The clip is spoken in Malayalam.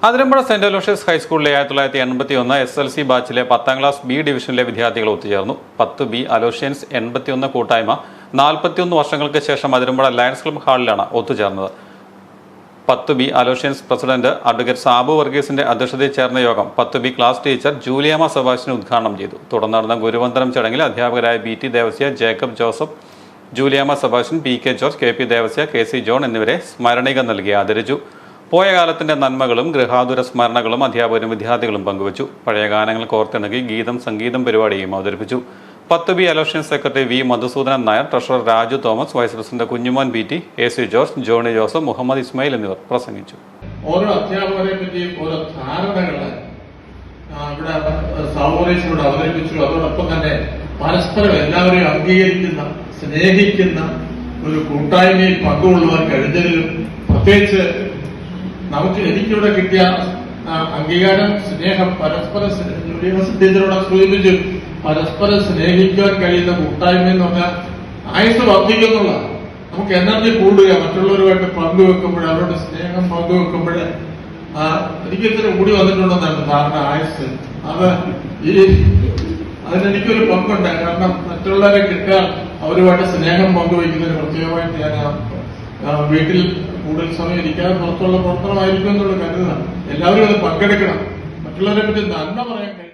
അതിരമ്പുഴ സെന്റ് അലോഷ്യസ് ഹൈസ്കൂളിലെ 1981 SLC ബാച്ചിലെ 10ാം ക്ലാസ് B ഡിവിഷനിലെ വിദ്യാർത്ഥികൾ ഒത്തുചേർന്നു. 10B അലോഷ്യൻസ് 81 കൂട്ടായ്മ 41 വർഷങ്ങൾക്ക് ശേഷം അതിരമ്പുഴ ലയൺസ് ക്ലബ് ഹാളിലാണ് ഒത്തുചേർന്നത്. 10B Aloysians president advocate Sabu വർഗീസിന്റെ അധ്യക്ഷതയിൽ ചേർന്ന യോഗം 10B ക്ലാസ് ടീച്ചർ ജൂലിയാമ്മ സെബാസ്റ്റ്യൻ ഉദ്ഘാടനം ചെയ്തു. തുടർന്ന് നടന്ന ഗുരുവന്ദനം ചടങ്ങിൽ അധ്യാപകരായ BT Devasya, Jacob Joseph, Juliyamma Sebastian, PK George, KP Devasya, KC John എന്നിവരെ സ്മരണിക നൽകി ആദരിച്ചു. പോയ കാലത്തിന്റെ നന്മകളും ഗൃഹാതുര സ്മരണകളും അധ്യാപകരും വിദ്യാർത്ഥികളും പങ്കുവച്ചു. പഴയ ഗാനങ്ങൾ കോർത്തിണക്കി ഗീതം സംഗീതം പരിപാടിയും അവതരിപ്പിച്ചു. 10B Aloysians secretary V Madhusoodanan Nair, treasurer Raju Thomas, vice president Kunjumon BT, AC George, Johnny Joseph, Muhammad Ismail എന്നിവർ പ്രസംഗിച്ചു. ഓരോ അധ്യാപകരെ പറ്റിയും ഓരോ ധാരണകള് ഇവിടെ സാമൂഹ്യത്തിലൂടെ അവതരിപ്പിച്ചു. അതോടൊപ്പം തന്നെ പരസ്പരം എല്ലാവരെയും അംഗീകരിക്കുന്ന, സ്നേഹിക്കുന്ന ഒരു കൂട്ടായ്മയിൽ പങ്കുകൊള്ളുവാൻ കഴിഞ്ഞതിലും പ്രത്യേകിച്ച് എനിക്കിവിടെ കിട്ടിയ അംഗീകാരം, സ്നേഹം, പരസ്പരം ടീച്ചറോടെ സൂചിപ്പിച്ചു, പരസ്പരം സ്നേഹിക്കാൻ കഴിയുന്ന കൂട്ടായ്മ എന്ന് പറഞ്ഞാൽ ആയുസ് വർദ്ധിക്കുന്നുള്ള, നമുക്ക് എനർജി കൂടുക, മറ്റുള്ളവരുമായിട്ട് പങ്കുവെക്കുമ്പോൾ, അവരുടെ സ്നേഹം പങ്കുവെക്കുമ്പോൾ എനിക്ക് ഇത്ര കൂടി വന്നിട്ടുണ്ടെന്നാണ് ധാരണ. ആയുസ് അതിനെനിക്കൊരു പങ്കുണ്ട്. കാരണം മറ്റുള്ളവരെ കിട്ടാൻ അവരുമായിട്ട് സ്നേഹം പങ്കുവയ്ക്കുന്നതിന് പ്രത്യേകമായിട്ട് ഞാൻ വീട്ടിൽ കൂടുതൽ സമയം ഇരിക്കാതെ പുറത്തുള്ള പ്രവർത്തനമായിരിക്കും എന്നുള്ള കരുതുക. എല്ലാവരും അത് പങ്കെടുക്കണം. മറ്റുള്ളവരെ പറ്റി നന്മ പറയാൻ കഴിയും.